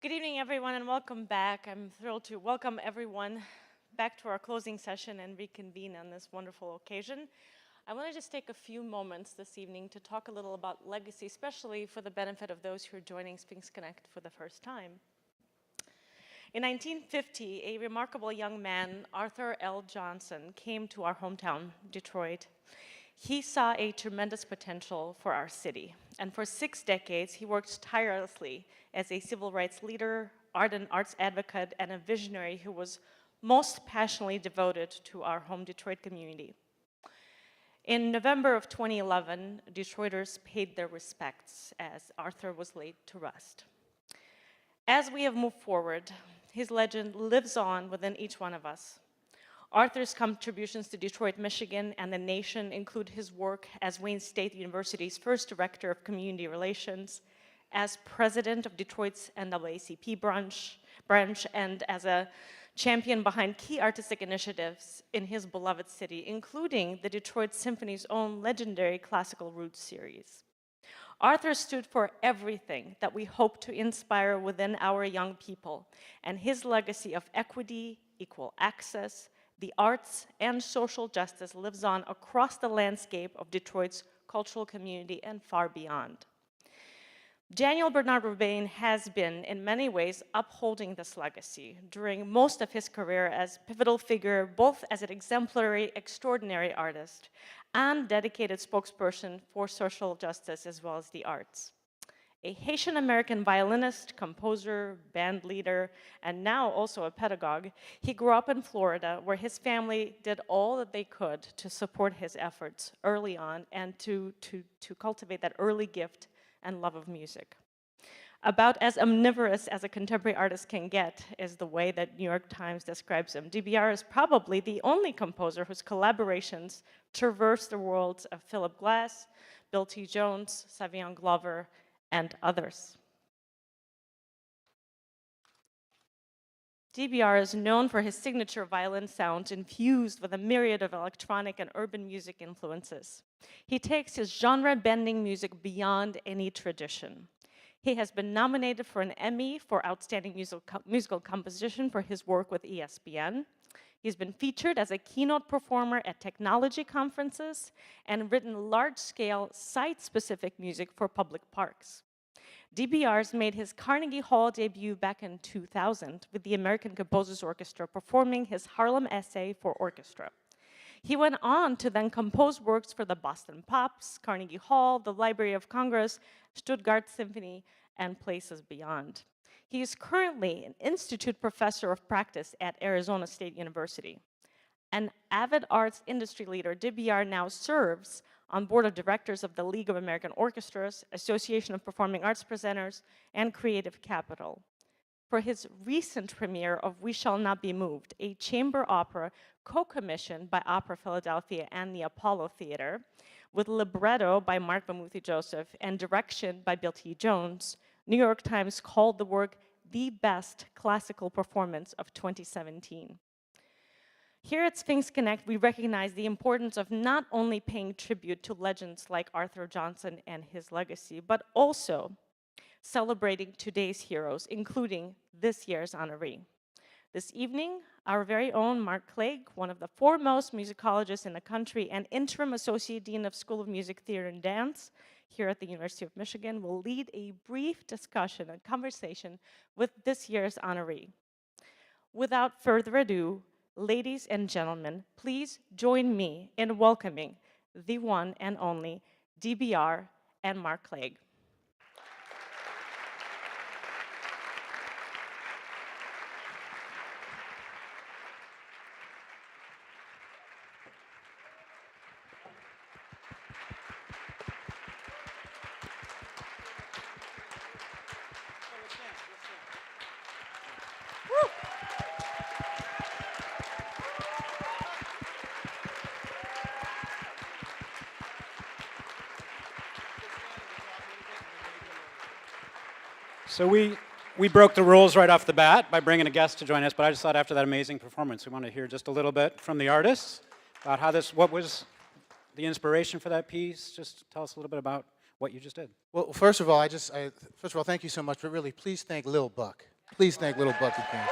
Good evening, everyone, and welcome back. I'm thrilled to welcome everyone back to our closing session and reconvene on this wonderful occasion. I want to just take a few moments this evening to talk a little about legacy, especially for the benefit of those who are joining SphinxConnect for the first time. In 1950, a remarkable young man, Arthur L. Johnson, came to our hometown, Detroit. He saw a tremendous potential for our city, and for 6 decades, he worked tirelessly as a civil rights leader, ardent arts advocate, and a visionary who was most passionately devoted to our home Detroit community. In November of 2011, Detroiters paid their respects as Arthur was laid to rest. As we have moved forward, his legend lives on within each one of us. Arthur's contributions to Detroit, Michigan, and the nation include his work as Wayne State University's first director of community relations, as president of Detroit's NAACP branch, and as a champion behind key artistic initiatives in his beloved city, including the Detroit Symphony's own legendary Classical Roots series. Arthur stood for everything that we hope to inspire within our young people, and his legacy of equity, equal access, the arts, and social justice lives on across the landscape of Detroit's cultural community and far beyond. Daniel Bernard Roubain has been, in many ways, upholding this legacy during most of his career as pivotal figure, both as an exemplary, extraordinary artist and dedicated spokesperson for social justice as well as the arts. A Haitian-American violinist, composer, band leader, and now also a pedagogue, he grew up in Florida, where his family did all that they could to support his efforts early on and to cultivate that early gift and love of music. About as omnivorous as a contemporary artist can get is the way that New York Times describes him. DBR is probably the only composer whose collaborations traverse the worlds of Philip Glass, Bill T. Jones, Savion Glover, and others. DBR is known for his signature violin sounds infused with a myriad of electronic and urban music influences. He takes his genre-bending music beyond any tradition. He has been nominated for an Emmy for Outstanding Musical Composition for his work with ESPN. He's been featured as a keynote performer at technology conferences and written large-scale, site-specific music for public parks. DBR's made his Carnegie Hall debut back in 2000 with the American Composers Orchestra performing his Harlem Essay for Orchestra. He went on to then compose works for the Boston Pops, Carnegie Hall, the Library of Congress, Stuttgart Symphony, and places beyond. He is currently an Institute Professor of Practice at Arizona State University. An avid arts industry leader, DBR now serves on board of directors of the League of American Orchestras, Association of Performing Arts Presenters, and Creative Capital. For his recent premiere of We Shall Not Be Moved, a chamber opera co-commissioned by Opera Philadelphia and the Apollo Theater, with libretto by Mark Bamuthi Joseph and direction by Bill T. Jones, New York Times called the work the best classical performance of 2017. Here at SphinxConnect, we recognize the importance of not only paying tribute to legends like Arthur Johnson and his legacy, but also celebrating today's heroes, including this year's honoree. This evening, our very own Mark Clegg, one of the foremost musicologists in the country and interim associate dean of School of Music, Theater, and Dance here at the University of Michigan, will lead a brief discussion and conversation with this year's honoree. Without further ado, ladies and gentlemen, please join me in welcoming the one and only DBR and Mark Clegg. So we broke the rules right off the bat by bringing a guest to join us, but I just thought after that amazing performance, we want to hear just a little bit from the artists about how what was the inspiration for that piece. Just tell us a little bit about what you just did. Well, first of all, thank you so much, but really, please thank Lil Buck. Please thank little Bucky King.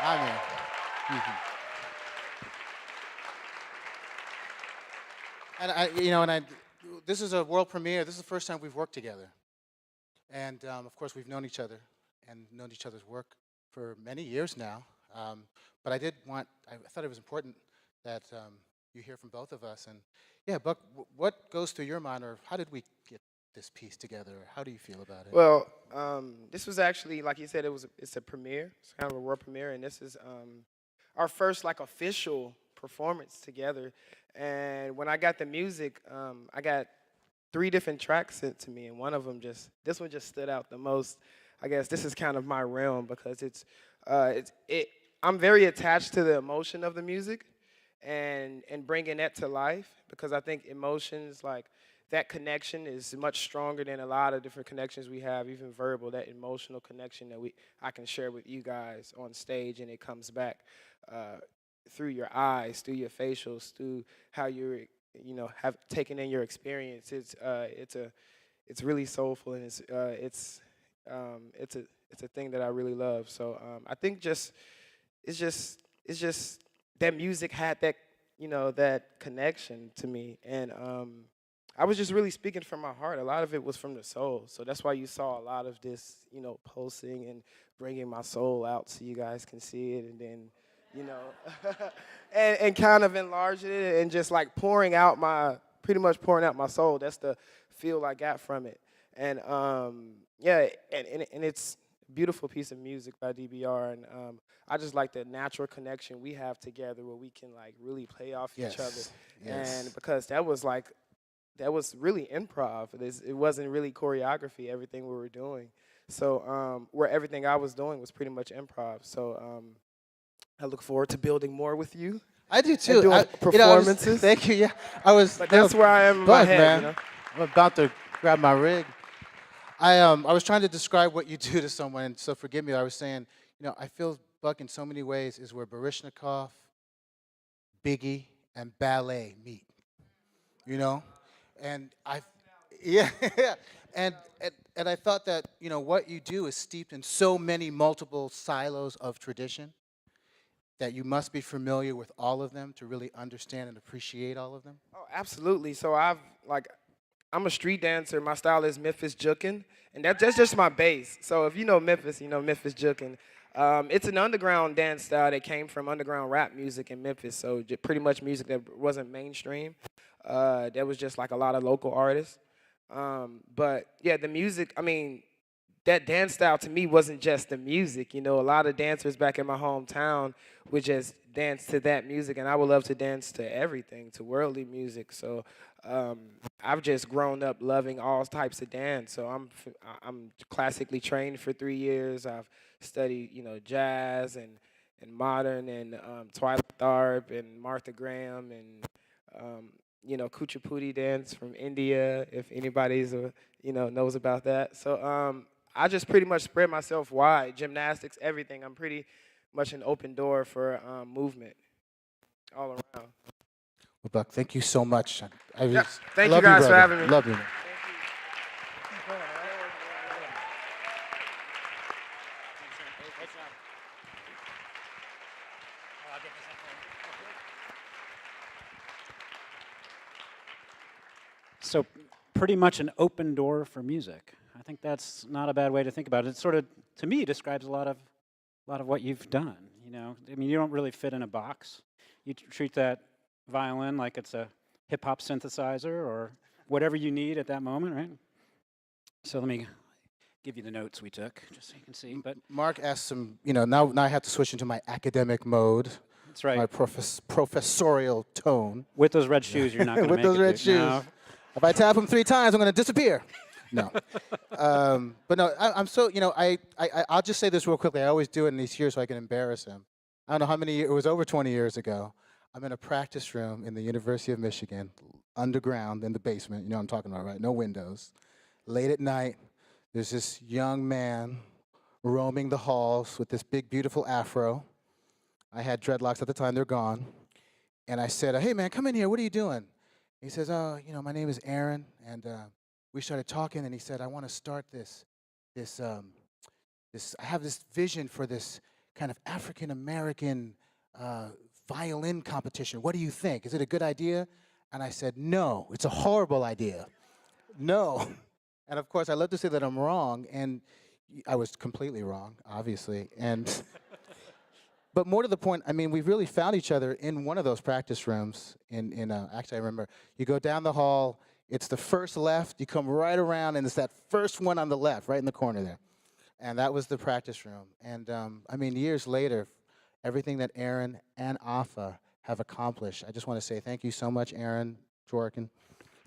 I mean, mhm. And this is a world premiere. This is the first time we've worked together. And of course, we've known each other and known each other's work for many years now. But I thought it was important that you hear from both of us. And yeah, Buck, what goes through your mind, or how did we get this piece together? How do you feel about it? Well, this was actually, like you said, it's a premiere. It's kind of a world premiere, and this is our first like official performance together. And when I got the music, I got three different tracks sent to me, and one of them this one just stood out the most. I guess this is kind of my realm because I'm very attached to the emotion of the music, and bringing that to life because I think emotions like that connection is much stronger than a lot of different connections we have, even verbal. That emotional connection that I can share with you guys on stage, and it comes back through your eyes, through your facials, through how you're, have taken in your experience. It's really soulful, and it's a thing that I really love. So I think it's just that music had that connection to me, and I was just really speaking from my heart. A lot of it was from the soul, so that's why you saw a lot of this, pulsing and bringing my soul out so you guys can see it, and then, and kind of enlarging it and just like pretty much pouring out my soul. That's the feel I got from it, and yeah, and it's a beautiful piece of music by DBR, and I just like the natural connection we have together where we can like really play off each other, Yes. and because that was really improv. It wasn't really choreography, everything we were doing. So where everything I was doing was pretty much improv. So I look forward to building more with you I do and too. doing performances. Thank you. Yeah, I was. But that's where I am in my Buck, head, man. I'm about to grab my rig. I was trying to describe what you do to someone, and so forgive me. I was saying, I feel Buck in so many ways is where Baryshnikov, Biggie, and ballet meet. You know, and yeah, and I thought that what you do is steeped in so many multiple silos of tradition that you must be familiar with all of them to really understand and appreciate all of them. Oh, absolutely. So I'm a street dancer. My style is Memphis jukin, and that's just my base. So if you know Memphis, you know Memphis jukin. It's an underground dance style that came from underground rap music in Memphis. So pretty much music that wasn't mainstream. There was just like a lot of local artists. But yeah, the music. I mean, that dance style to me wasn't just the music. A lot of dancers back in my hometown would just dance to that music, and I would love to dance to everything, to worldly music. So I've just grown up loving all types of dance. So I'm classically trained for 3 years. I've studied, jazz and modern and Twyla Tharp and Martha Graham and Kuchipudi dance from India. If anybody's knows about that. So I just pretty much spread myself wide. Gymnastics, everything. I'm pretty much an open door for movement all around. Well, Buck, thank you so much. Yeah, I thank you love guys for brother. having me. Love you. Man. So pretty much an open door for music. I think that's not a bad way to think about it. It sort of, to me, describes a lot of what you've done. I mean, you don't really fit in a box. You treat that violin like it's a hip hop synthesizer or whatever you need at that moment, right? So let me give you the notes we took, just so you can see. But Mark asked some, now I have to switch into my academic mode. that's right. My professorial tone. With those red shoes, you're not going to With make those it. red dude. shoes. No. If I tap him 3 times, I'm going to disappear. No. But no, I'm so, I'll just say this real quickly. I always do it in these years so I can embarrass him. I don't know how many years, it was over 20 years ago. I'm in a practice room in the University of Michigan, underground in the basement. You know what I'm talking about, right? No windows. Late at night, there's this young man roaming the halls with this big, beautiful afro. I had dreadlocks at the time, they're gone. And I said, hey man, come in here, what are you doing? He says, oh, my name is Aaron, and we started talking, and he said, I want to start this I have this vision for this kind of African American violin competition. What do you think? Is it a good idea? And I said, no, it's a horrible idea. No. And of course, I love to say that I'm wrong, and I was completely wrong, obviously. But more to the point, I mean, we really found each other in one of those practice rooms. Actually, I remember, you go down the hall, it's the first left, you come right around, and it's that first one on the left, right in the corner there. And that was the practice room. And I mean, years later, everything that Aaron and Afa have accomplished, I just want to say thank you so much, Aaron Jorkin.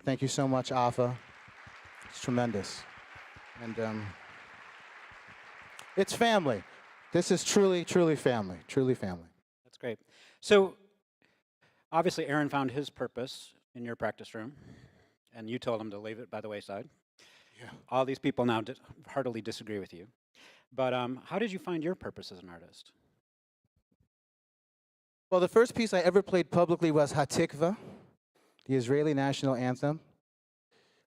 Thank you so much, Afa. It's tremendous. And it's family. This is truly, truly family. Truly family. That's great. So obviously Aaron found his purpose in your practice room, and you told him to leave it by the wayside. Yeah. All these people now heartily disagree with you. But how did you find your purpose as an artist? Well, the first piece I ever played publicly was Hatikva, the Israeli national anthem.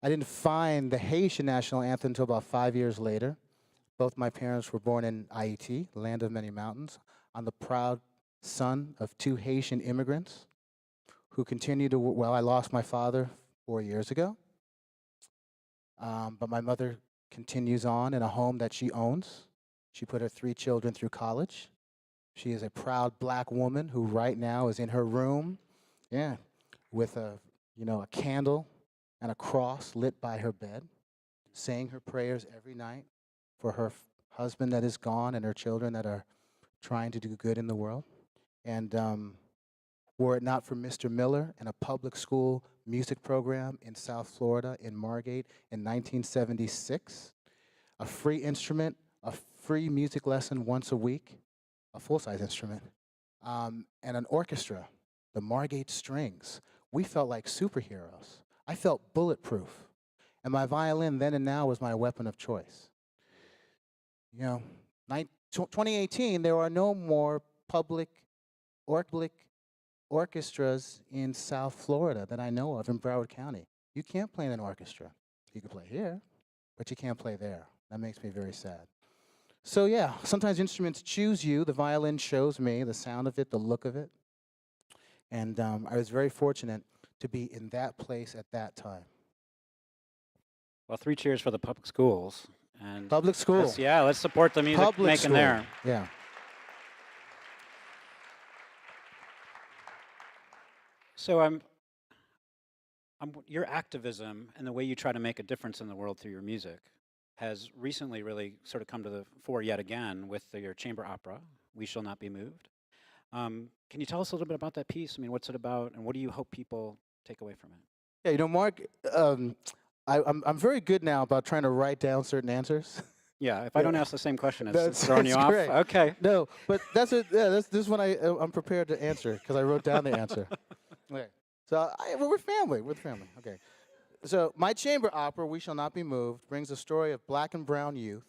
I didn't find the Haitian national anthem until about 5 years later. Both my parents were born in Haiti, the land of many mountains. I'm the proud son of 2 Haitian immigrants who continued to, well, I lost my father 4 years ago. But my mother continues on in a home that she owns. She put her 3 children through college. She is a proud black woman who right now is in her room, with a candle and a cross lit by her bed, saying her prayers every night for her husband that is gone and her children that are trying to do good in the world. And were it not for Mr. Miller and a public school music program in South Florida in Margate in 1976, a free instrument, a free music lesson once a week, a full-size instrument, and an orchestra, the Margate Strings. We felt like superheroes. I felt bulletproof. And my violin then and now was my weapon of choice. 2018, there are no more public orchestras in South Florida that I know of in Broward County. You can't play in an orchestra. You can play here, but you can't play there. That makes me very sad. So yeah, sometimes instruments choose you. The violin chose me, the sound of it, the look of it. And I was very fortunate to be in that place at that time. Well, 3 cheers for the public schools. And Public school. let's support the music Public making school. there. Yeah. So your activism and the way you try to make a difference in the world through your music has recently really sort of come to the fore yet again with your chamber opera, We Shall Not Be Moved. Can you tell us a little bit about that piece? I mean, what's it about, and what do you hope people take away from it? Yeah, Mark, I'm very good now about trying to write down certain answers. Yeah, if I don't ask the same question, it's That's throwing you off. great. Okay. No, but this is when I'm prepared to answer because I wrote down the answer. Okay, so we're family. We're the family. Okay, so my chamber opera, We Shall Not Be Moved, brings a story of black and brown youth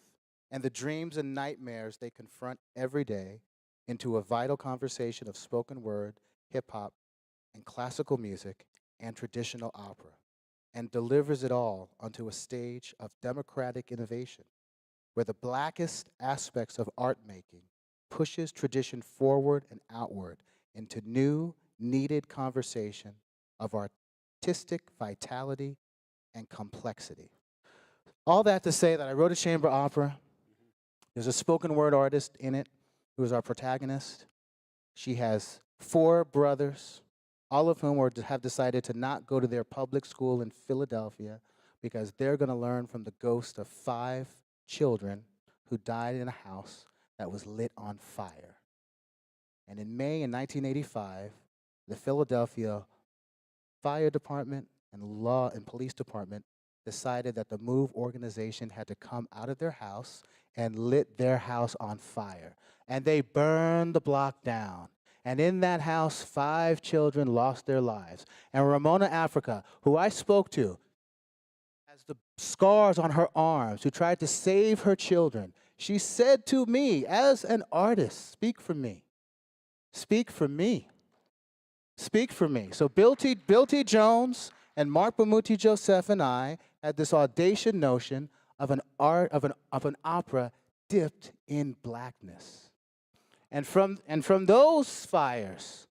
and the dreams and nightmares they confront every day into a vital conversation of spoken word, hip hop, and classical music and traditional opera, and delivers it all onto a stage of democratic innovation, where the blackest aspects of art making pushes tradition forward and outward into new, needed conversation of artistic vitality and complexity. All that to say that I wrote a chamber opera. There's a spoken word artist in it who is our protagonist. She has 4 brothers, all of whom have decided to not go to their public school in Philadelphia because they're going to learn from the ghost of 5 children who died in a house that was lit on fire. And in May in 1985, the Philadelphia Fire Department and Law and Police Department decided that the MOVE organization had to come out of their house and lit their house on fire. And they burned the block down. And in that house, 5 children lost their lives. And Ramona Africa, who I spoke to, has the scars on her arms, who tried to save her children, she said to me, as an artist, speak for me. Speak for me. Speak for me. So Bill T. Jones and Mark Bamuti Joseph and I had this audacious notion of an opera dipped in blackness. And from those fires,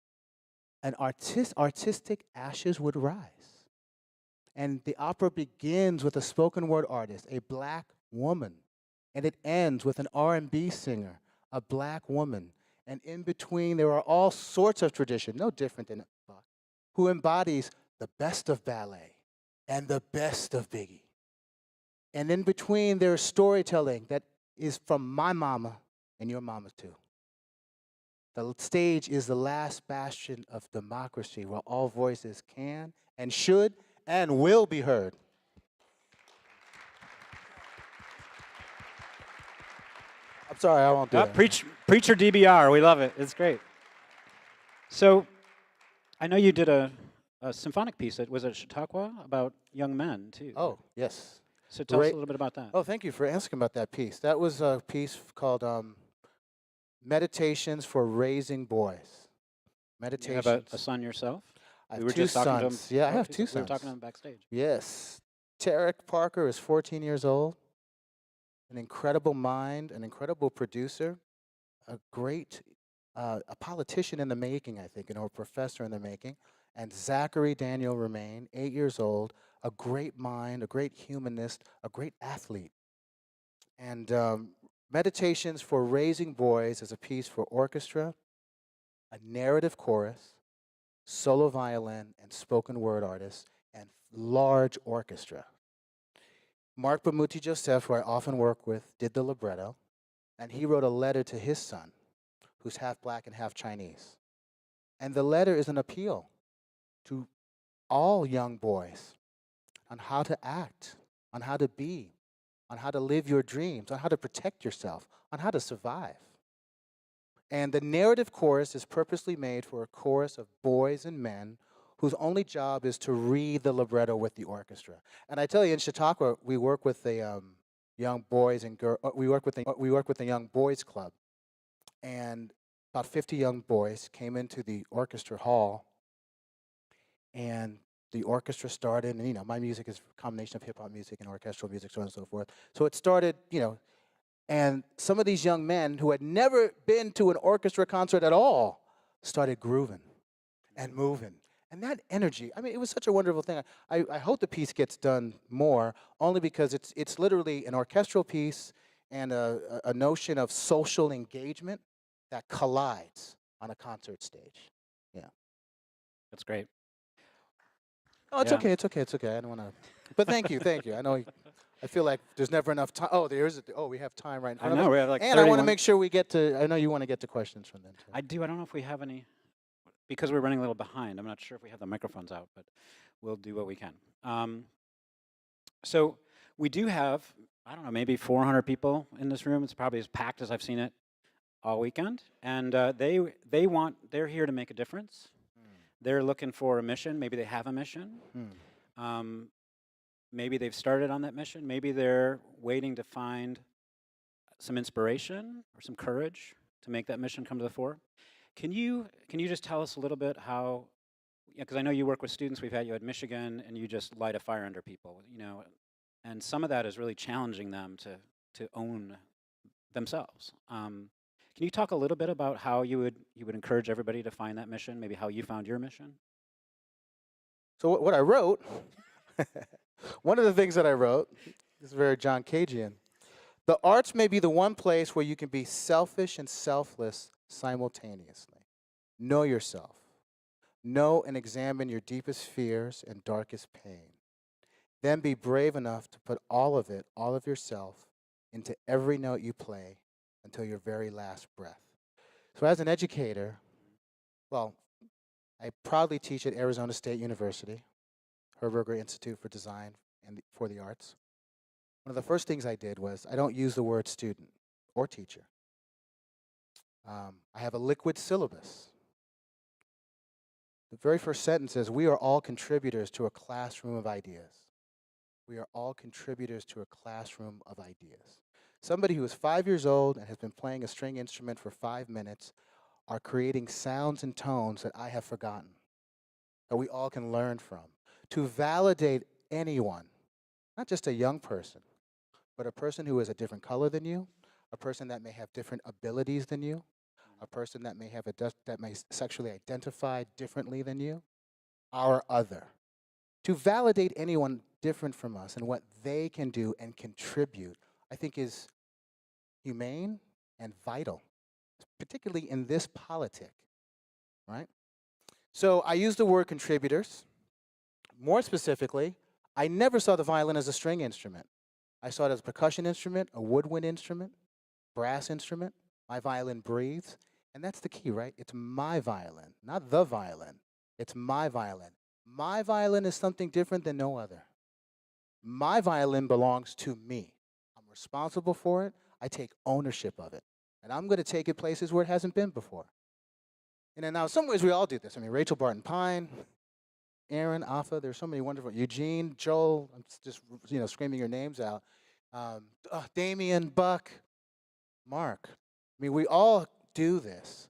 an artistic ashes would rise. And the opera begins with a spoken word artist, a black woman. And it ends with an R&B singer, a black woman. And in between, there are all sorts of tradition, no different than Bach, who embodies the best of ballet and the best of Biggie. And in between, there's storytelling that is from my mama and your mama too. The stage is the last bastion of democracy where all voices can and should and will be heard. I'm sorry, I won't do that. Preacher DBR, we love it. It's great. So, I know you did a symphonic piece. Was it Chautauqua about young men too? Oh, yes. So tell us Great. a little bit about that. Oh, thank you for asking about that piece. That was a piece called Meditations for Raising Boys. You Meditations. have a son yourself? I have We were two just talking to him. sons. Yeah, I have two We were sons. talking to him backstage. Yes. Tarek Parker is 14 years old, an incredible mind, an incredible producer, a great a politician in the making, I think, or a professor in the making. And Zachary Daniel Remain, 8 years old, a great mind, a great humanist, a great athlete. And Meditations for Raising Boys is a piece for orchestra, a narrative chorus, solo violin, and spoken word artists, and large orchestra. Mark Bamuti Joseph, who I often work with, did the libretto, and he wrote a letter to his son, who's half black and half Chinese. And the letter is an appeal to all young boys on how to act, on how to be, on how to live your dreams, on how to protect yourself, on how to survive. And the narrative chorus is purposely made for a chorus of boys and men whose only job is to read the libretto with the orchestra. And I tell you, in Chautauqua, we work with the young boys and we work with the young boys club, and about 50 young boys came into the orchestra hall, and the orchestra started, and my music is a combination of hip hop music and orchestral music, so on and so forth. So it started, and some of these young men who had never been to an orchestra concert at all started grooving and moving. And that energy, it was such a wonderful thing. I hope the piece gets done more, only because it's literally an orchestral piece and a notion of social engagement that collides on a concert stage. Yeah. That's great. Oh, it's Yeah. okay, it's okay, it's okay. I don't want to. But thank you, thank you. I know. I feel like there's never enough time. Oh, we have time right in front of us. know, we have like And I want to 31 make sure we get to. I know you want to get to questions from them too. I do. I don't know if we have any, because we're running a little behind. I'm not sure if we have the microphones out, but we'll do what we can. So we do have, I don't know, maybe 400 people in this room. It's probably as packed as I've seen it all weekend. And they're here to make a difference. They're looking for a mission. Maybe they have a mission. Maybe they've started on that mission. Maybe they're waiting to find some inspiration or some courage to make that mission come to the fore. Can you just tell us a little bit how? Because I know you work with students. We've had you at Michigan, and you just light a fire under people. And some of that is really challenging them to own themselves. Can you talk a little bit about how you would encourage everybody to find that mission? Maybe how you found your mission. So what I wrote, one of the things that I wrote, this is very John Cagean. The arts may be the one place where you can be selfish and selfless simultaneously. Know yourself. Know and examine your deepest fears and darkest pain. Then be brave enough to put all of yourself, into every note you play until your very last breath. So as an educator, I proudly teach at Arizona State University, Herberger Institute for Design and for the Arts. One of the first things I did was I don't use the word student or teacher. I have a liquid syllabus. The very first sentence is, we are all contributors to a classroom of ideas. We are all contributors to a classroom of ideas. Somebody who is 5 years old and has been playing a string instrument for 5 minutes are creating sounds and tones that I have forgotten, that we all can learn from. To validate anyone, not just a young person, but a person who is a different color than you, a person that may have different abilities than you, a person that may have that may sexually identify differently than you, our other. To validate anyone different from us and what they can do and contribute, I think is humane and vital, particularly in this politic, right? So I use the word contributors. More specifically, I never saw the violin as a string instrument. I saw it as a percussion instrument, a woodwind instrument, brass instrument. My violin breathes. And that's the key, right? It's my violin, not the violin. It's my violin. My violin is something different than no other. My violin belongs to me. I'm responsible for it. I take ownership of it. And I'm going to take it places where it hasn't been before. And then now, in some ways, we all do this. I mean, Rachel Barton Pine, Aaron, Afa, there's so many wonderful, Eugene, Joel, I'm just, screaming your names out. Damien, Buck, Mark. I mean, we all do this.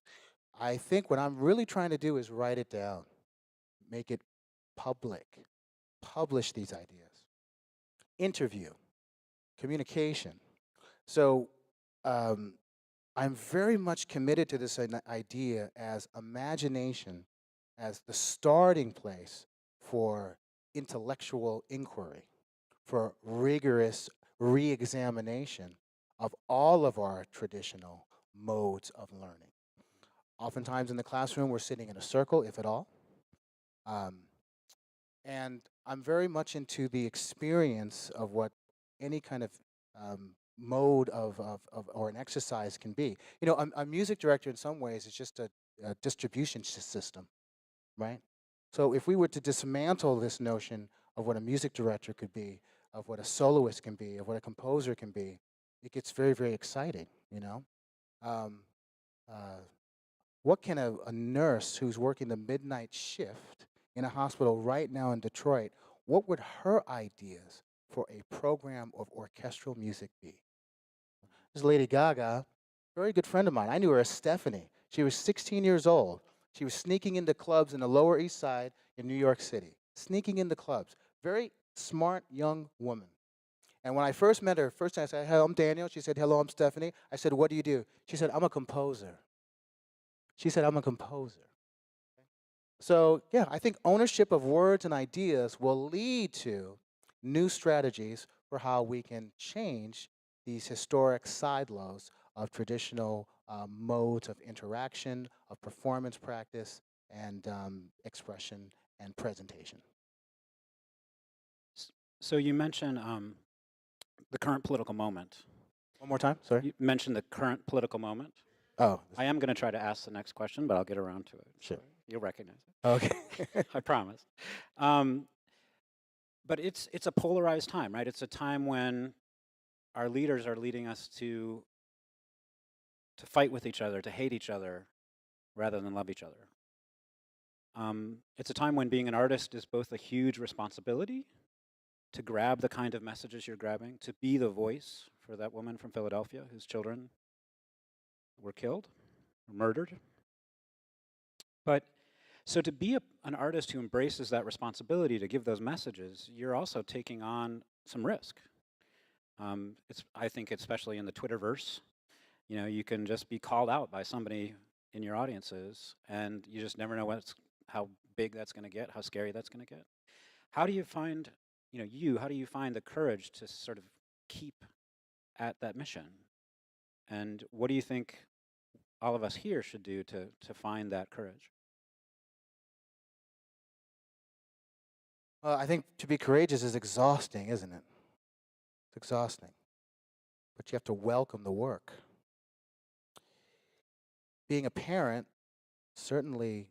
I think what I'm really trying to do is write it down, make it public, publish these ideas, interview, communication. So I'm very much committed to this idea as imagination, as the starting place for intellectual inquiry, for rigorous re-examination of all of our traditional modes of learning. Oftentimes in the classroom, we're sitting in a circle, if at all. And I'm very much into the experience of what any kind of mode of or an exercise can be. You know, a music director in some ways is just a distribution system, right? So if we were to dismantle this notion of what a music director could be, of what a soloist can be, of what a composer can be, it gets very, very exciting, you know? Um, what can a nurse who's working the midnight shift in a hospital right now in Detroit, what would her ideas for a program of orchestral music be? This Lady Gaga, very good friend of mine. I knew her as Stephanie. She was 16 years old. She was sneaking into clubs in the Lower East Side in New York City. Sneaking into clubs. Very smart young woman. And when I first met her, first time I said, "Hello, I'm Daniel." She said, "Hello, I'm Stephanie." I said, "What do you do?" She said, "I'm a composer." She said, "I'm a composer." So, yeah, I think ownership of words and ideas will lead to new strategies for how we can change these historic silos of traditional modes of interaction, of performance practice, and expression and presentation. So you mentioned the current political moment. One more time, sorry. You mentioned the current political moment. Oh, I am going to try to ask the next question, but I'll get around to it. Sure. You'll recognize it. Okay. I promise. But it's a polarized time, right? It's a time when our leaders are leading us to fight with each other, to hate each other, rather than love each other. It's a time when being an artist is both a huge responsibility to grab the kind of messages you're grabbing, to be the voice for that woman from Philadelphia whose children were killed, or murdered. But so to be an artist who embraces that responsibility to give those messages, you're also taking on some risk. I think especially in the Twitterverse, you know, you can just be called out by somebody in your audiences, and you just never know how big that's going to get, how scary that's going to get. How do you find, how do you find the courage to sort of keep at that mission? And what do you think all of us here should do to find that courage? I think to be courageous is exhausting, isn't it? It's exhausting. But you have to welcome the work. Being a parent certainly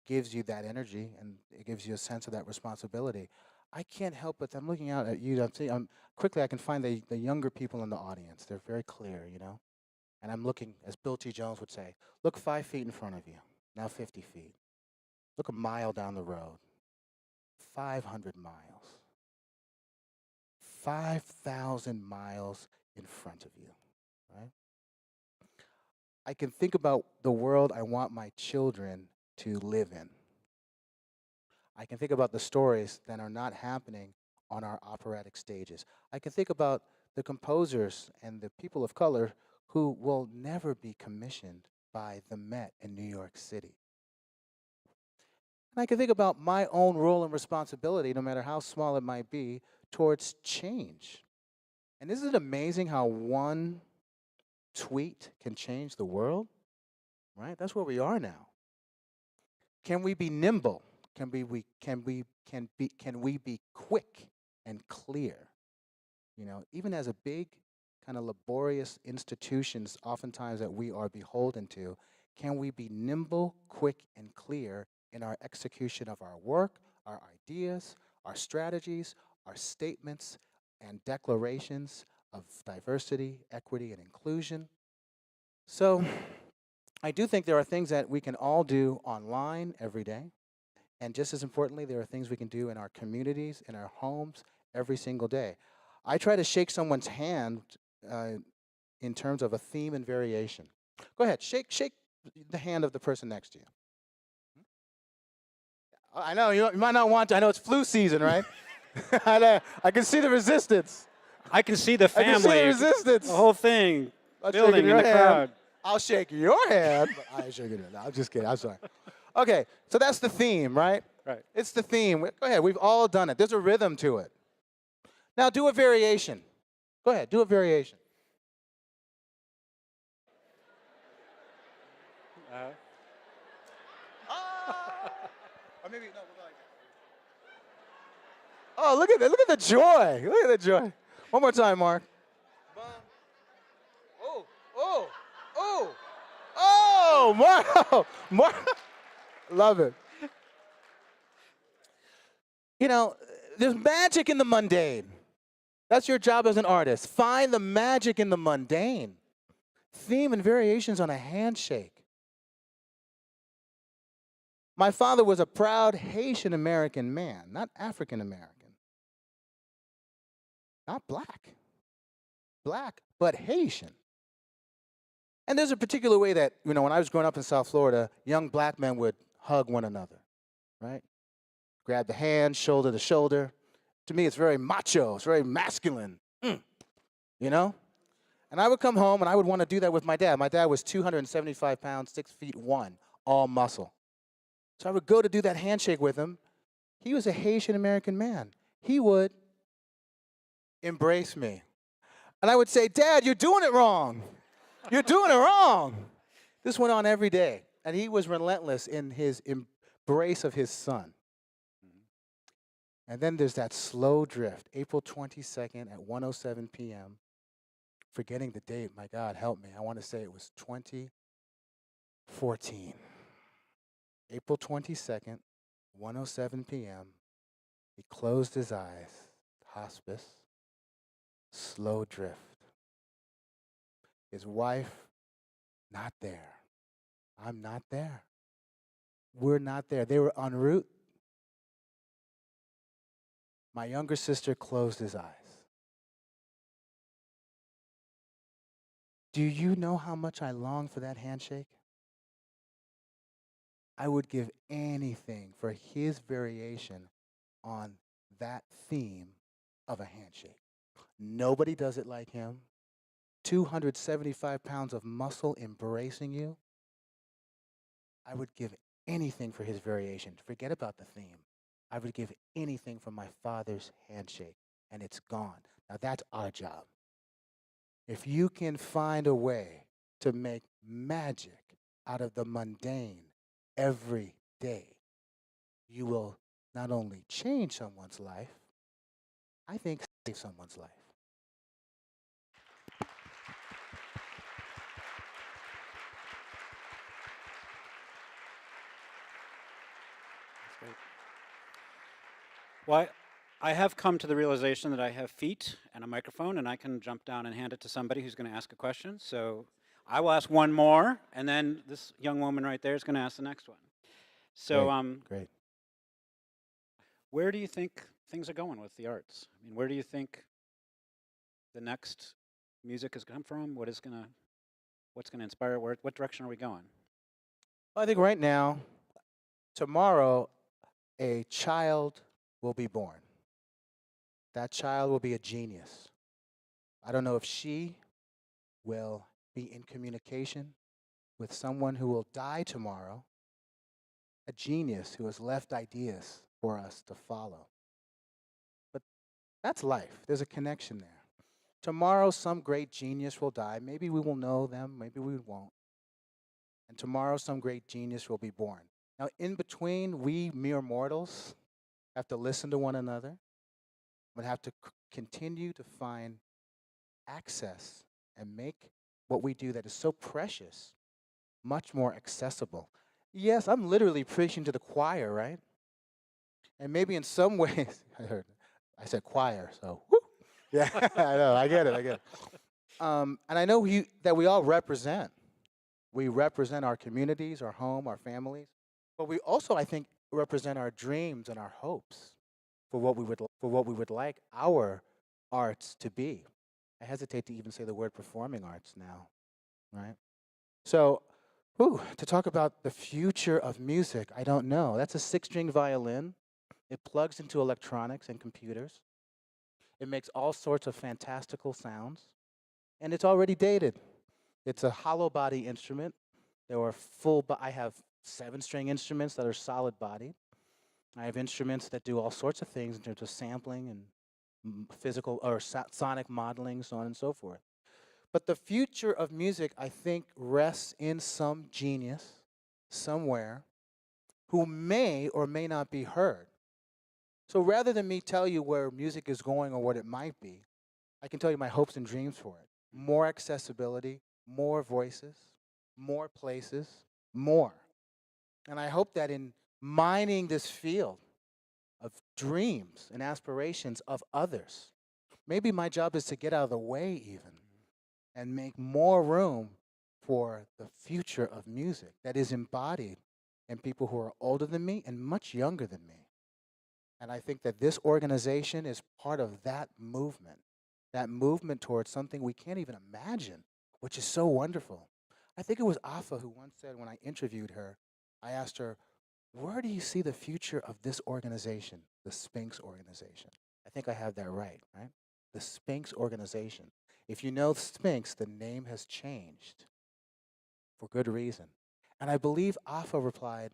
gives you that energy, and it gives you a sense of that responsibility. I can't help but I'm looking out at you. Quickly I can find the younger people in the audience. They're very clear, you know. And I'm looking, as Bill T. Jones would say, look 5 feet in front of you, now 50 feet. Look a mile down the road, 500 miles, 5,000 miles in front of you, right? I can think about the world I want my children to live in. I can think about the stories that are not happening on our operatic stages. I can think about the composers and the people of color who will never be commissioned by the Met in New York City. And I can think about my own role and responsibility, no matter how small it might be, towards change. And isn't it amazing how one tweet can change the world? Right? That's where we are now. Can we be nimble? Can we be quick and clear? You know, even as a big kind of laborious institutions oftentimes that we are beholden to, can we be nimble, quick, and clear in our execution of our work, our ideas, our strategies, our statements, and declarations of diversity, equity, and inclusion? So I do think there are things that we can all do online every day. And just as importantly, there are things we can do in our communities, in our homes, every single day. I try to shake someone's hand in terms of a theme and variation. Go ahead, shake the hand of the person next to you. I know, you might not want to. I know it's flu season, right? I know, I can see the resistance. I can see the I can family. see the resistance. The whole thing I'm building shaking in your the hand. crowd. I'll shake your hand, but I ain't shaking it. No, I'm just kidding. I'm sorry. Okay, so that's the theme, right? Right. It's the theme. Go ahead. We've all done it. There's a rhythm to it. Now do a variation. Go ahead. Do a variation. Or maybe no. We'll go like that. Oh, look at that! Look at the joy! Look at the joy! One more time, Mark. Oh! Oh! Oh! Oh! Mark! Mark! Love it. You know, there's magic in the mundane. That's your job as an artist. Find the magic in the mundane. Theme and variations on a handshake. My father was a proud Haitian American man, not African American. Not black. Black, but Haitian. And there's a particular way that, you know, when I was growing up in South Florida, young black men would hug one another, right? Grab the hand, shoulder to shoulder. To me, it's very macho, it's very masculine, you know? And I would come home and I would want to do that with my dad. My dad was 275 pounds, 6'1", all muscle. So I would go to do that handshake with him. He was a Haitian American man. He would embrace me. And I would say, Dad, you're doing it wrong. You're doing it wrong. This went on every day. And he was relentless in his embrace of his son. And then there's that slow drift, April 22nd at 1:07 p.m. Forgetting the date, my God, help me. I want to say it was 2014. April 22nd, 1:07 p.m. He closed his eyes, hospice, slow drift. His wife, not there. I'm not there. We're not there. They were en route. My younger sister closed his eyes. Do you know how much I long for that handshake? I would give anything for his variation on that theme of a handshake. Nobody does it like him. 275 pounds of muscle embracing you. I would give anything for his variation. Forget about the theme. I would give anything for my father's handshake, and it's gone. Now that's our job. If you can find a way to make magic out of the mundane every day, you will not only change someone's life, I think save someone's life. That's great. Well, I have come to the realization that I have feet and a microphone, and I can jump down and hand it to somebody who's going to ask a question. So I will ask one more, and then this young woman right there is going to ask the next one. So, Great. where do you think things are going with the arts? I mean, where do you think the next music has come from? What's going to inspire? What direction are we going? Well, I think right now, tomorrow, a child will be born. That child will be a genius. I don't know if she will be in communication with someone who will die tomorrow, a genius who has left ideas for us to follow. But that's life. There's a connection there. Tomorrow, some great genius will die. Maybe we will know them, maybe we won't. And tomorrow, some great genius will be born. Now, in between, we mere mortals have to listen to one another, but have to continue to find access and make what we do that is so precious much more accessible. Yes, I'm literally preaching to the choir, right? And maybe in some ways, I said choir, so whoo. Yeah, I know, I get it. And I know that we all represent. We represent our communities, our home, our families, but we also, I think, represent our dreams and our hopes for what we would like our arts to be. I hesitate to even say the word performing arts now, right? So, to talk about the future of music, I don't know. That's a 6-string violin. It plugs into electronics and computers. It makes all sorts of fantastical sounds, and it's already dated. It's a hollow body instrument. I have 7-string instruments that are solid bodied. I have instruments that do all sorts of things in terms of sampling and physical or sonic modeling, so on and so forth. But the future of music, I think, rests in some genius somewhere who may or may not be heard. So rather than me tell you where music is going or what it might be, I can tell you my hopes and dreams for it. More accessibility, more voices, more places, more. And I hope that in mining this field of dreams and aspirations of others, maybe my job is to get out of the way even and make more room for the future of music that is embodied in people who are older than me and much younger than me. And I think that this organization is part of that movement towards something we can't even imagine, which is so wonderful. I think it was Afa who once said when I interviewed her, I asked her, where do you see the future of this organization, the Sphinx organization? I think I have that right? The Sphinx organization. If you know Sphinx, the name has changed for good reason. And I believe Afa replied,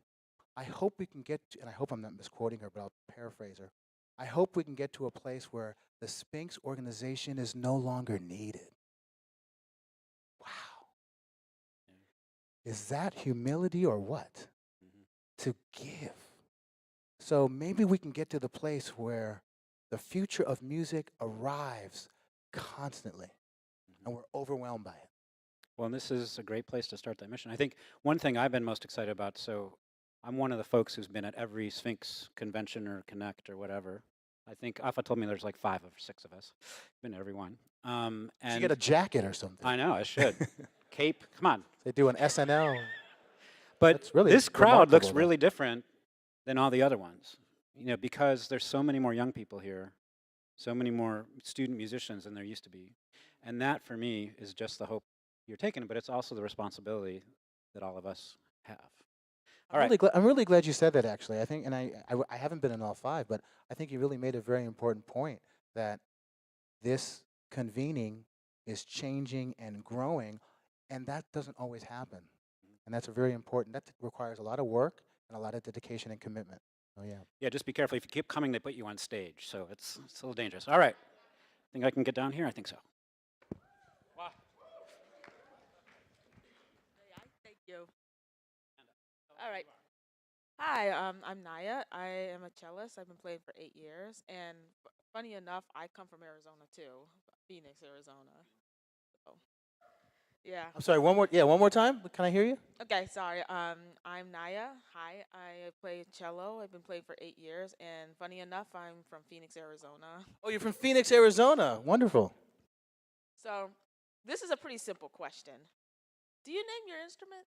I hope we can get to, and I hope I'm not misquoting her, but I'll paraphrase her. I hope we can get to a place where the Sphinx organization is no longer needed. Wow. Is that humility or what? To give. So maybe we can get to the place where the future of music arrives constantly, and we're overwhelmed by it. Well, and this is a great place to start that mission. I think one thing I've been most excited about, so I'm one of the folks who's been at every Sphinx convention or Connect or whatever. I think Afa told me there's like 5 or 6 of us. Been to every one. And you get a jacket or something. I know, I should. Cape, come on. They do an SNL. But really this crowd looks remarkable, really different than all the other ones. You know, because there's so many more young people here, so many more student musicians than there used to be. And that, for me, is just the hope you're taking, but it's also the responsibility that all of us have. All right. I'm really glad you said that, actually. I think, and I haven't been in all 5, but I think you really made a very important point that this convening is changing and growing, and that doesn't always happen. And that's a very important, that requires a lot of work and a lot of dedication and commitment. Oh, yeah. Yeah, just be careful. If you keep coming, they put you on stage, so it's a little dangerous. All right. Think I can get down here? I think so. Thank you. All right. Hi, I'm Naya. I am a cellist. I've been playing for 8 years, and funny enough, I come from Arizona too, Phoenix, Arizona. So, yeah. I'm sorry, one more time? Can I hear you? Okay, sorry. I'm Naya. Hi, I play cello. I've been playing for 8 years, and funny enough, I'm from Phoenix, Arizona. Oh, you're from Phoenix, Arizona. Wonderful. So, this is a pretty simple question. Do you name your instrument?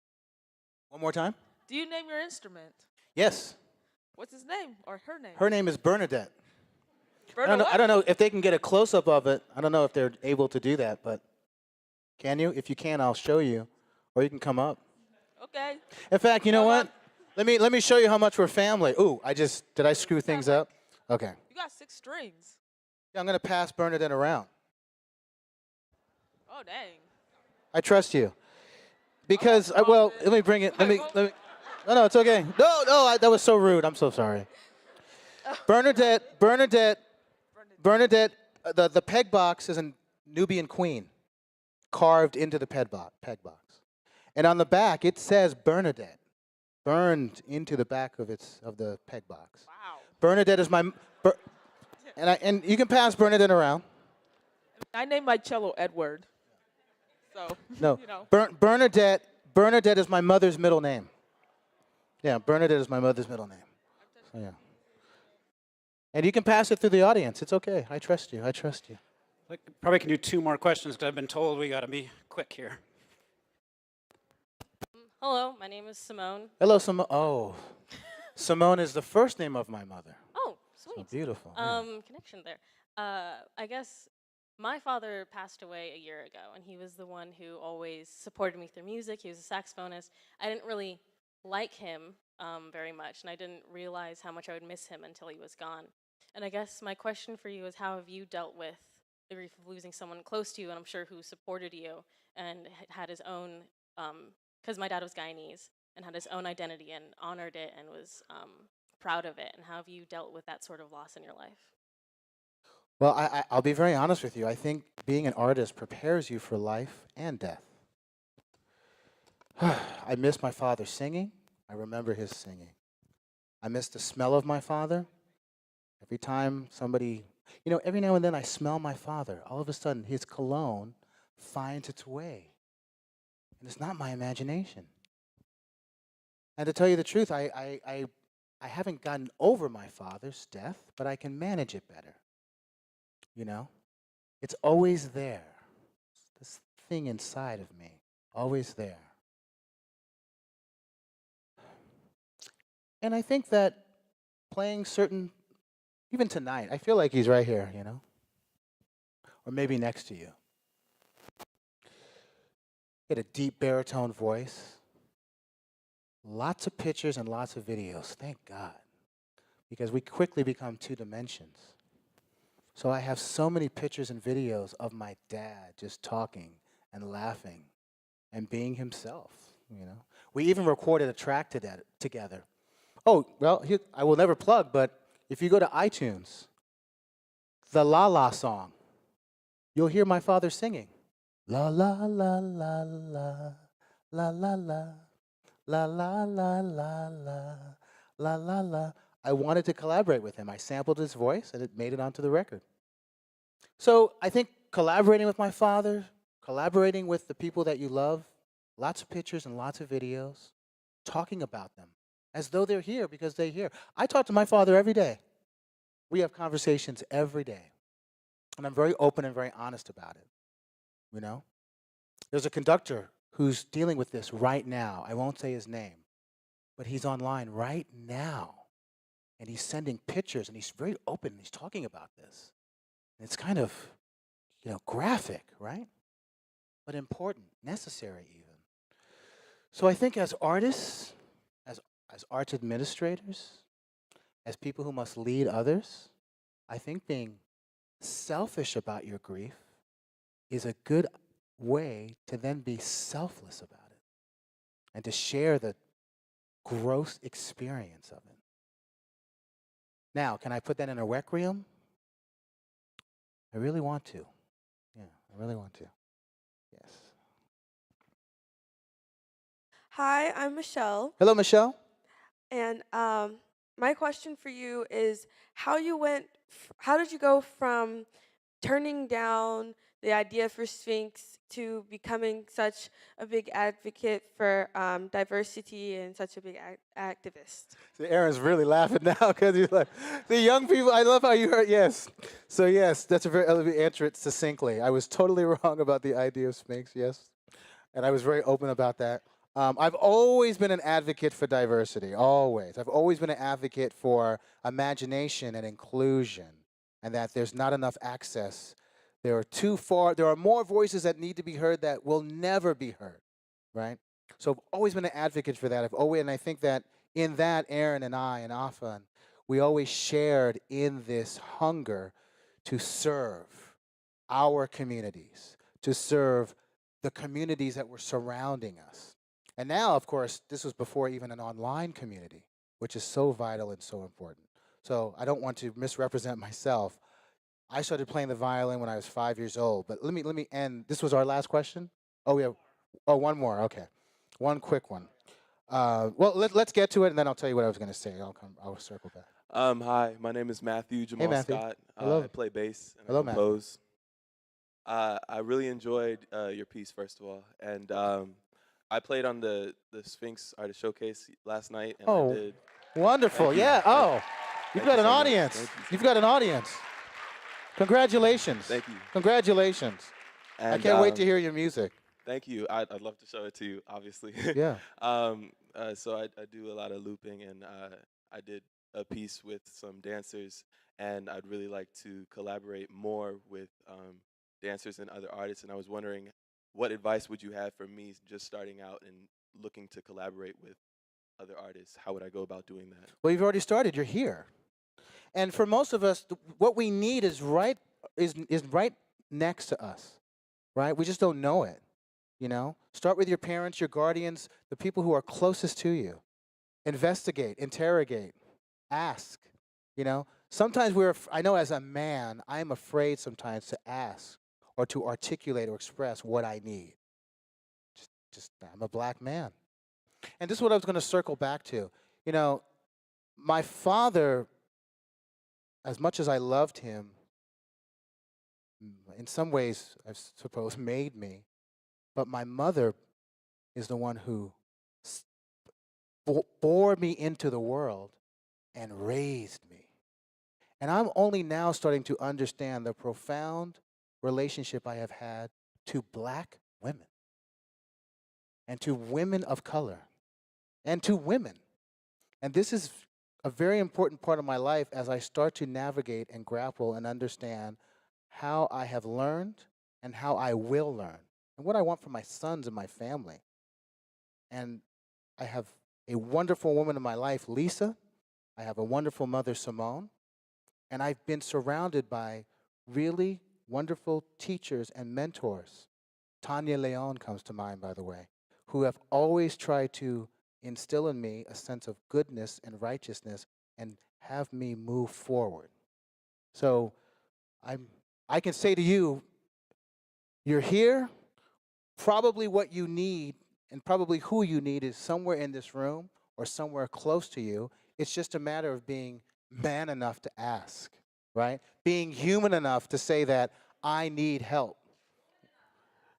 One more time? Do you name your instrument? Yes. What's his name or her name? Her name is Bernadette. Berta I don't know if they can get a close-up of it. I don't know if they're able to do that, but can you? If you can, I'll show you, or you can come up. Okay. In fact, you know what? Let me show you how much we're family. Ooh, did I screw things up? Okay. You got 6 strings. Yeah, I'm gonna pass Bernadette around. Oh, dang. I trust you. Because, well, let me bring it, let me, no, it's okay. No, that was so rude. I'm so sorry. Bernadette, the peg box is a Nubian queen carved into the peg box. And on the back, it says Bernadette, burned into the back of the peg box. Wow. Bernadette is and you can pass Bernadette around. I named my cello Edward. So, No, you know. Bernadette is my mother's middle name. Yeah, Bernadette is my mother's middle name. So, yeah. And you can pass it through the audience. It's okay. I trust you. I trust you. Probably can do 2 more questions because I've been told we got to be quick here. Hello, my name is Simone. Hello, Simone. Oh, Simone is the first name of my mother. Oh, So sweet. beautiful. Yeah. Connection there. I guess my father passed away a year ago, and he was the one who always supported me through music. He was a saxophonist. I didn't really like him very much, and I didn't realize how much I would miss him until he was gone. And I guess my question for you is, how have you dealt with the grief of losing someone close to you, and I'm sure who supported you and had his own, because my dad was Guyanese, and had his own identity and honored it and was proud of it, and how have you dealt with that sort of loss in your life? Well, I'll be very honest with you. I think being an artist prepares you for life and death. I miss my father singing. I remember his singing. I miss the smell of my father. Every time somebody, every now and then I smell my father. All of a sudden, his cologne finds its way. And it's not my imagination. And to tell you the truth, I haven't gotten over my father's death, but I can manage it better. It's always there. This thing inside of me, always there. And I think that playing even tonight, I feel like he's right here, or maybe next to you. He had a deep baritone voice, lots of pictures and lots of videos, thank God, because we quickly become 2 dimensions. So I have so many pictures and videos of my dad just talking and laughing and being himself, We even recorded a track together. Oh, well, I will never plug, but if you go to iTunes, the La La song, you'll hear my father singing. La la la la la, la la la, la la la la la, la la la. I wanted to collaborate with him. I sampled his voice, and it made it onto the record. So I think collaborating with my father, collaborating with the people that you love, lots of pictures and lots of videos, talking about them as though they're here because they're here. I talk to my father every day. We have conversations every day. And I'm very open and very honest about it. There's a conductor who's dealing with this right now. I won't say his name, but he's online right now. And he's sending pictures, and he's very open, and he's talking about this. And it's kind of, graphic, right? But important, necessary even. So I think as artists, as arts administrators, as people who must lead others, I think being selfish about your grief is a good way to then be selfless about it and to share the gross experience of it. Now, can I put that in a requiem? I really want to. Yeah, I really want to. Yes. Hi, I'm Michelle, Hello, Michelle. and my question for you is how how did you go from turning down the idea for Sphinx to becoming such a big advocate for diversity and such a big activist? See, Aaron's really laughing now because he's like, the young people, I love how you heard, yes. So yes, that's a very, let me answer it succinctly. I was totally wrong about the idea of Sphinx, yes. And I was very open about that. I've always been an advocate for diversity, always. I've always been an advocate for imagination and inclusion, and that there's not enough access. There are more voices that need to be heard that will never be heard, right? So I've always been an advocate for that. And I think that in that, Aaron and I and Afan, we always shared in this hunger to serve our communities, to serve the communities that were surrounding us. And now, of course, this was before even an online community, which is so vital and so important. So I don't want to misrepresent myself. I started playing the violin when I was 5 years old. But let me end. This was our last question? Oh, we have, oh, one more. Okay. One quick one. Well, let's get to it, and then I'll tell you what I was going to say. I'll circle back. Hi, my name is Matthew Jamal Matthew. Scott. Hello. I play bass and Hello, I Matthew. compose. I really enjoyed your piece, first of all, and I played on the Sphinx Artist Showcase last night, and Oh, I did. wonderful. Thank you. Yeah. Oh, you've Thank got you an so much. audience. Thank you. You've got an audience. Congratulations. Thank you. Congratulations. I And, can't wait to hear your music. Thank you. I'd love to show it to you, obviously. Yeah. So I do a lot of looping, and I did a piece with some dancers, and I'd really like to collaborate more with dancers and other artists. And I was wondering, what advice would you have for me just starting out and looking to collaborate with other artists? How would I go about doing that? Well, you've already started. You're here. And for most of us, what we need is right next to us, right? We just don't know it, you know? Start with your parents, your guardians, the people who are closest to you. Investigate, interrogate, ask, you know? Sometimes I know as a man, I'm afraid sometimes to ask or to articulate or express what I need. I'm a black man. And this is what I was going to circle back to. You know, my father, as much as I loved him, in some ways, I suppose, made me. But my mother is the one who bore me into the world and raised me. And I'm only now starting to understand the profound relationship I have had to black women and to women of color and to women. And this is a very important part of my life as I start to navigate and grapple and understand how I have learned and how I will learn and what I want for my sons and my family. And I have a wonderful woman in my life, Lisa. I have a wonderful mother, Simone. And I've been surrounded by really wonderful teachers and mentors. Tanya Leon comes to mind, by the way, who have always tried to instill in me a sense of goodness and righteousness and have me move forward. So I can say to you, you're here. Probably what you need and probably who you need is somewhere in this room or somewhere close to you. It's just a matter of being man enough to ask, right? Being human enough to say that I need help.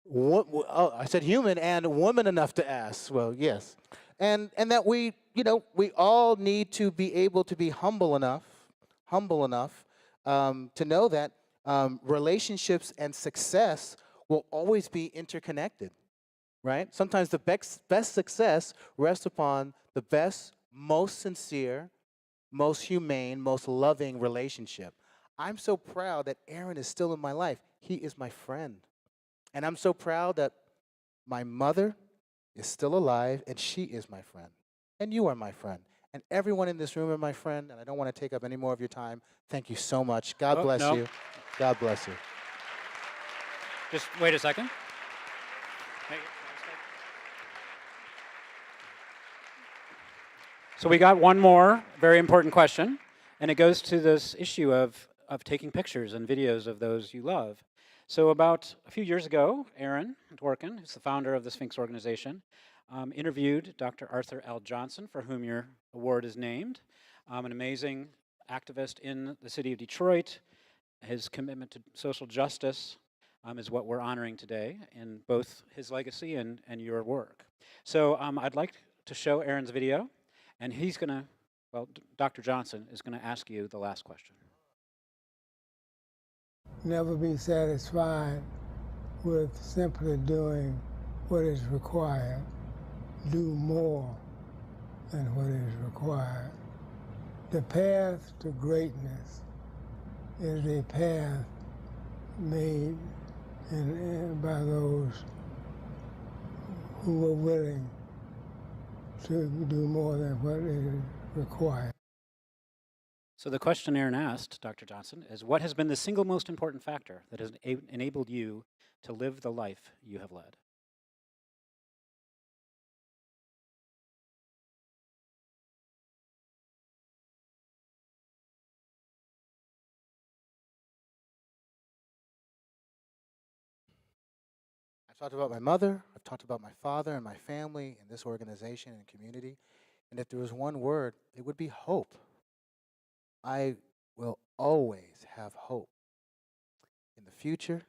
I said human and woman enough to ask. Well, yes. And that we all need to be able to be humble enough to know that relationships and success will always be interconnected, right? Sometimes the best success rests upon the best, most sincere, most humane, most loving relationship. I'm so proud that Aaron is still in my life. He is my friend. And I'm so proud that my mother is still alive and she is my friend. And you are my friend. And everyone in this room are my friend, and I don't want to take up any more of your time. Thank you so much. God bless you. God bless you. Just wait a second. So we got one more very important question, and it goes to this issue of taking pictures and videos of those you love. So about a few years ago, Aaron Dworkin, who's the founder of the Sphinx organization, interviewed Dr. Arthur L. Johnson, for whom your award is named, an amazing activist in the city of Detroit. His commitment to social justice is what we're honoring today in both his legacy and your work. So I'd like to show Aaron's video, and he's going to, well, Dr. Johnson is going to ask you the last question. Never be satisfied with simply doing what is required. Do more than what is required. The path to greatness is a path made by those who are willing to do more than what is required. So the question Aaron asked, Dr. Johnson, is what has been the single most important factor that has enabled you to live the life you have led? I've talked about my mother, I've talked about my father and my family and this organization and community. And if there was one word, it would be hope. I will always have hope in the future,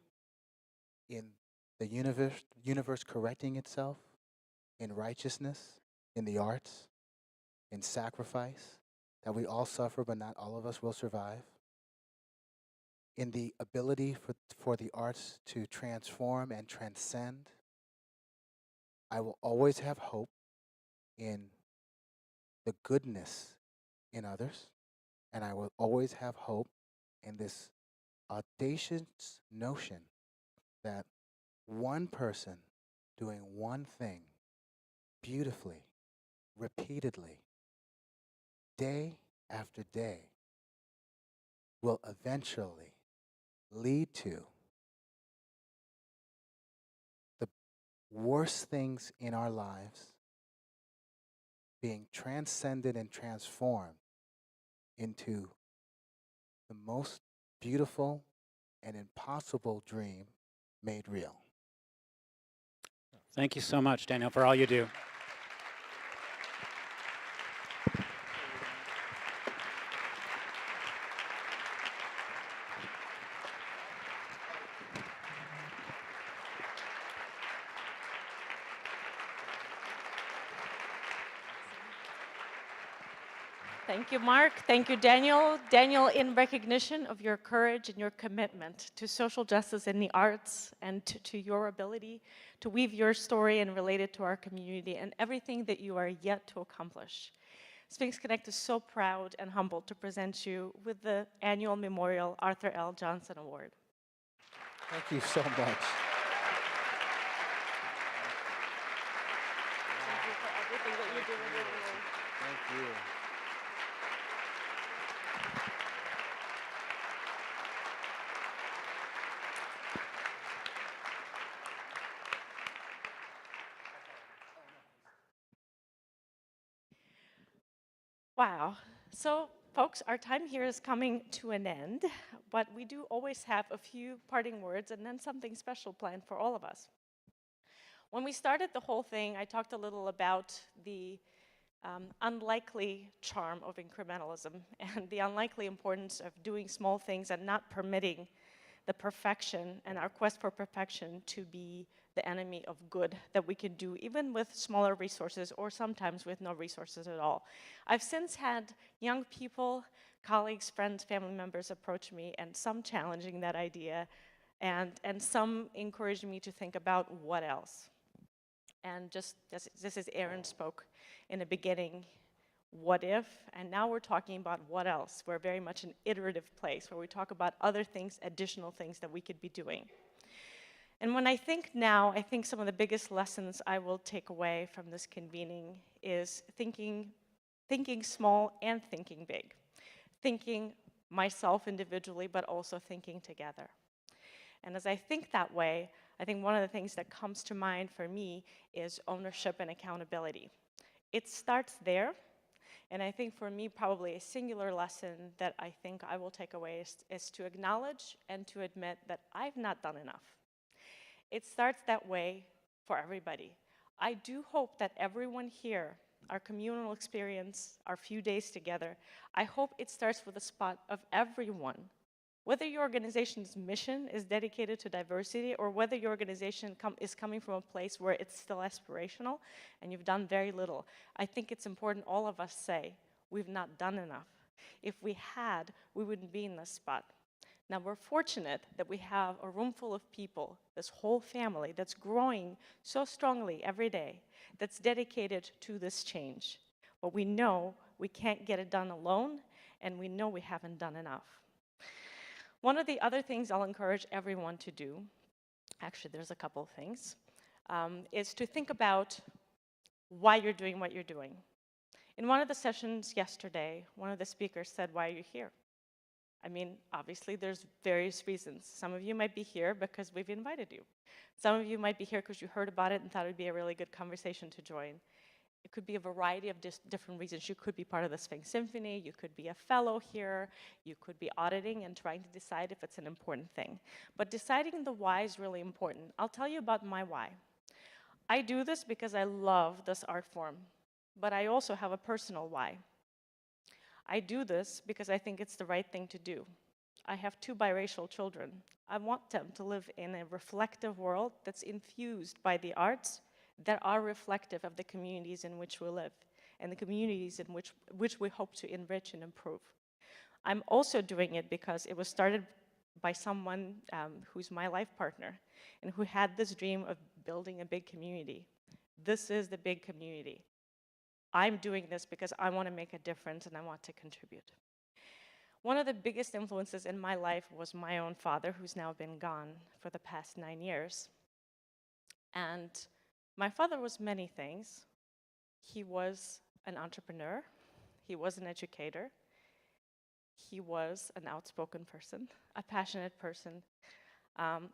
in the universe correcting itself, in righteousness, in the arts, in sacrifice, that we all suffer, but not all of us will survive, in the ability for the arts to transform and transcend. I will always have hope in the goodness in others, and I will always have hope in this audacious notion that one person doing one thing beautifully, repeatedly, day after day, will eventually lead to the worst things in our lives being transcended and transformed into the most beautiful and impossible dream made real. Thank you so much, Daniel, for all you do. Thank you, Mark. Thank you, Daniel. Daniel, in recognition of your courage and your commitment to social justice in the arts and to your ability to weave your story and relate it to our community and everything that you are yet to accomplish. SphinxConnect is so proud and humbled to present you with the annual Memorial Arthur L. Johnson Award. Thank you so much. Thank you for everything that you do in your world. Thank you. Wow. So, folks, our time here is coming to an end, but we do always have a few parting words and then something special planned for all of us. When we started the whole thing, I talked a little about the unlikely charm of incrementalism and the unlikely importance of doing small things and not permitting the perfection and our quest for perfection to be the enemy of good that we can do even with smaller resources or sometimes with no resources at all. I've since had young people, colleagues, friends, family members approach me and some challenging that idea and some encouraging me to think about what else. And just this is Aaron spoke in the beginning, what if, and now we're talking about what else. We're very much an iterative place where we talk about other things, additional things that we could be doing. And when I think now, I think some of the biggest lessons I will take away from this convening is thinking small and thinking big. Thinking myself individually, but also thinking together. And as I think that way, I think one of the things that comes to mind for me is ownership and accountability. It starts there, and I think for me probably a singular lesson that I think I will take away is to acknowledge and to admit that I've not done enough. It starts that way for everybody. I do hope that everyone here, our communal experience, our few days together, I hope it starts with a spot of everyone. Whether your organization's mission is dedicated to diversity or whether your organization is coming from a place where it's still aspirational and you've done very little, I think it's important all of us say, we've not done enough. If we had, we wouldn't be in this spot. Now we're fortunate that we have a room full of people, this whole family that's growing so strongly every day, that's dedicated to this change. But we know we can't get it done alone, and we know we haven't done enough. One of the other things I'll encourage everyone to do, actually there's a couple of things, is to think about why you're doing what you're doing. In one of the sessions yesterday, one of the speakers said, "Why are you here?" I mean, obviously there's various reasons. Some of you might be here because we've invited you. Some of you might be here because you heard about it and thought it would be a really good conversation to join. It could be a variety of different reasons. You could be part of the Sphinx Symphony, you could be a fellow here, you could be auditing and trying to decide if it's an important thing. But deciding the why is really important. I'll tell you about my why. I do this because I love this art form, but I also have a personal why. I do this because I think it's the right thing to do. I have 2 biracial children. I want them to live in a reflective world that's infused by the arts that are reflective of the communities in which we live and the communities in which we hope to enrich and improve. I'm also doing it because it was started by someone who's my life partner and who had this dream of building a big community. This is the big community. I'm doing this because I want to make a difference and I want to contribute. One of the biggest influences in my life was my own father, who's now been gone for the past 9 years. And my father was many things. He was an entrepreneur. He was an educator. He was an outspoken person, a passionate person.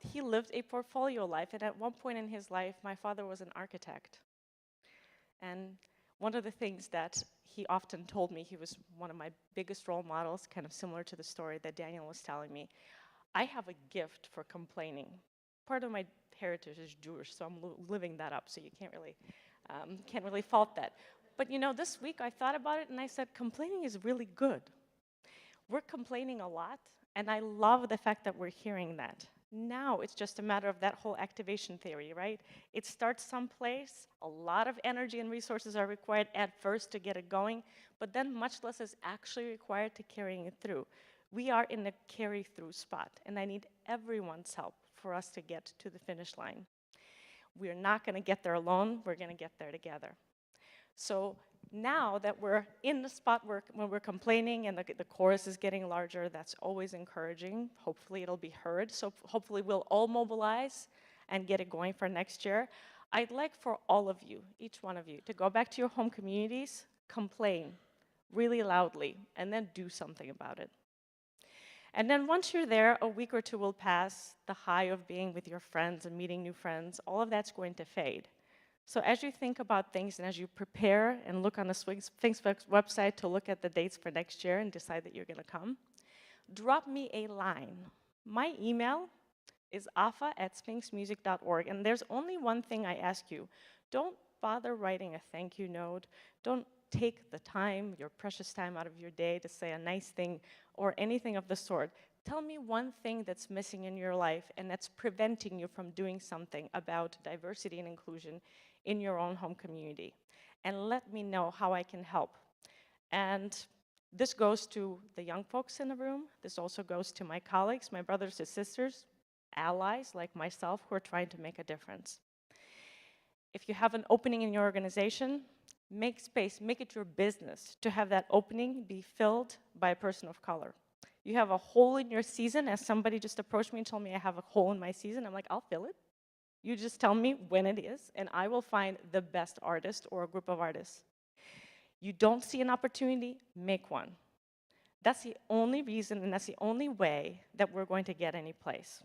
He lived a portfolio life, and at one point in his life, my father was an architect. And one of the things that he often told me, he was one of my biggest role models, kind of similar to the story that Daniel was telling me. I have a gift for complaining. Part of my heritage is Jewish, so I'm living that up, so you can't really fault that. But you know, this week I thought about it and I said, complaining is really good. We're complaining a lot, and I love the fact that we're hearing that. Now it's just a matter of that whole activation theory, right? It starts someplace, a lot of energy and resources are required at first to get it going, but then much less is actually required to carrying it through. We are in a carry-through spot, and I need everyone's help for us to get to the finish line. We're not gonna get there alone, we're gonna get there together. So now that we're in the spot when we're complaining and the chorus is getting larger, that's always encouraging. Hopefully it'll be heard. So hopefully we'll all mobilize and get it going for next year. I'd like for all of you, each one of you, to go back to your home communities, complain really loudly, and then do something about it. And then once you're there, a week or 2 will pass, the high of being with your friends and meeting new friends, all of that's going to fade. So as you think about things and as you prepare and look on the Sphinx website to look at the dates for next year and decide that you're gonna come, drop me a line. My email is afa@sphinxmusic.org, and there's only one thing I ask you. Don't bother writing a thank you note. Don't take the time, your precious time out of your day to say a nice thing or anything of the sort. Tell me one thing that's missing in your life and that's preventing you from doing something about diversity and inclusion in your own home community. And let me know how I can help. And this goes to the young folks in the room. This also goes to my colleagues, my brothers and sisters, allies like myself who are trying to make a difference. If you have an opening in your organization, make space, make it your business to have that opening be filled by a person of color. You have a hole in your season, as somebody just approached me and told me I have a hole in my season, I'm like, I'll fill it. You just tell me when it is, and I will find the best artist or a group of artists. You don't see an opportunity, make one. That's the only reason and that's the only way that we're going to get any place.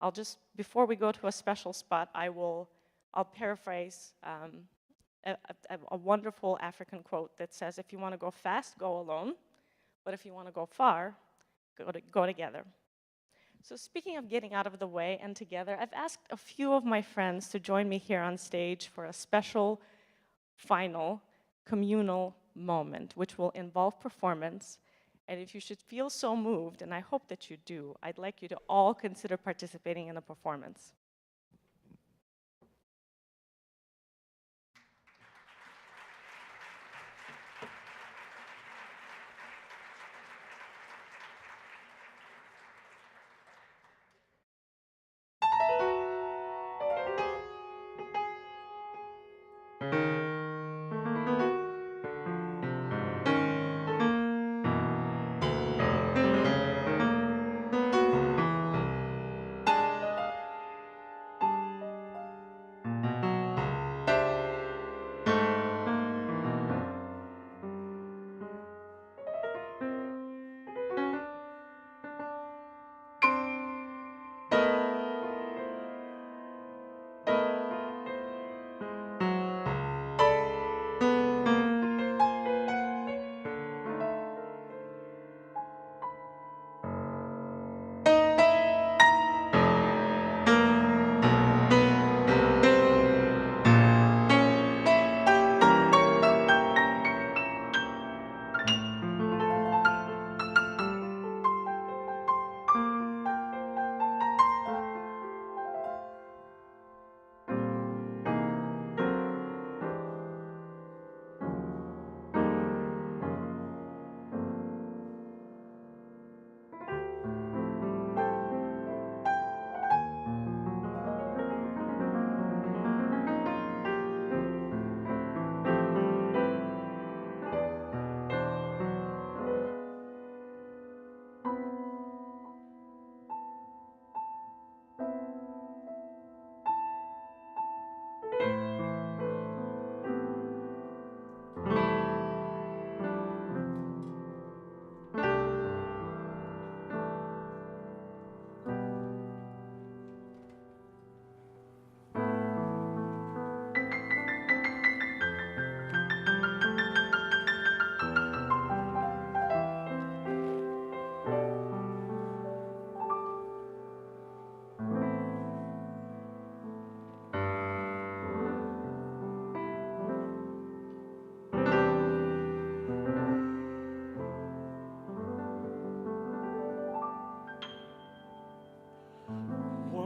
I'll just, before we go to a special spot, I'll paraphrase a wonderful African quote that says, if you want to go fast, go alone, but if you want to go far, go together. So speaking of getting out of the way and together, I've asked a few of my friends to join me here on stage for a special, final, communal moment, which will involve performance. And if you should feel so moved, and I hope that you do, I'd like you to all consider participating in the performance.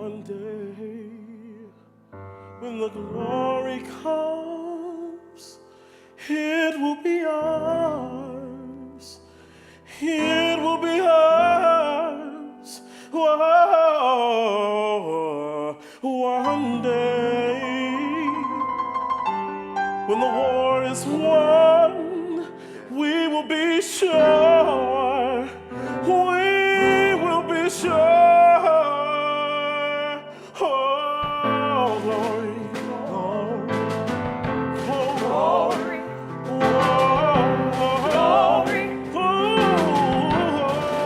one day when the glory comes, it will be ours. It will be ours. Whoa, one day when the war is won, we will be sure. We will be sure. Oh, glory, glory, oh, glory, glory,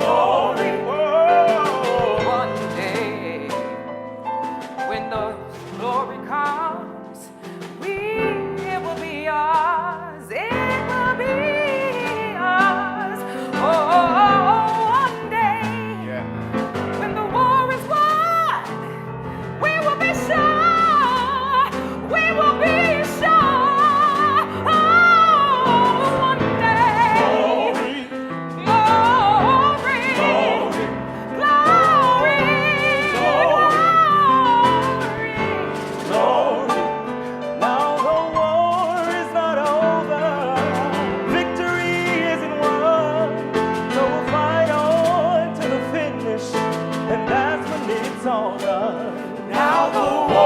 glory. One day, when the glory comes, it will be ours. It will be ours. Oh, one day, when the war is won, we will be sure. We will be sure. Oh, one day, glory, glory, glory. Now the war is not over, victory isn't won, so we'll fight on to the finish, and that's when it's all done. Now the war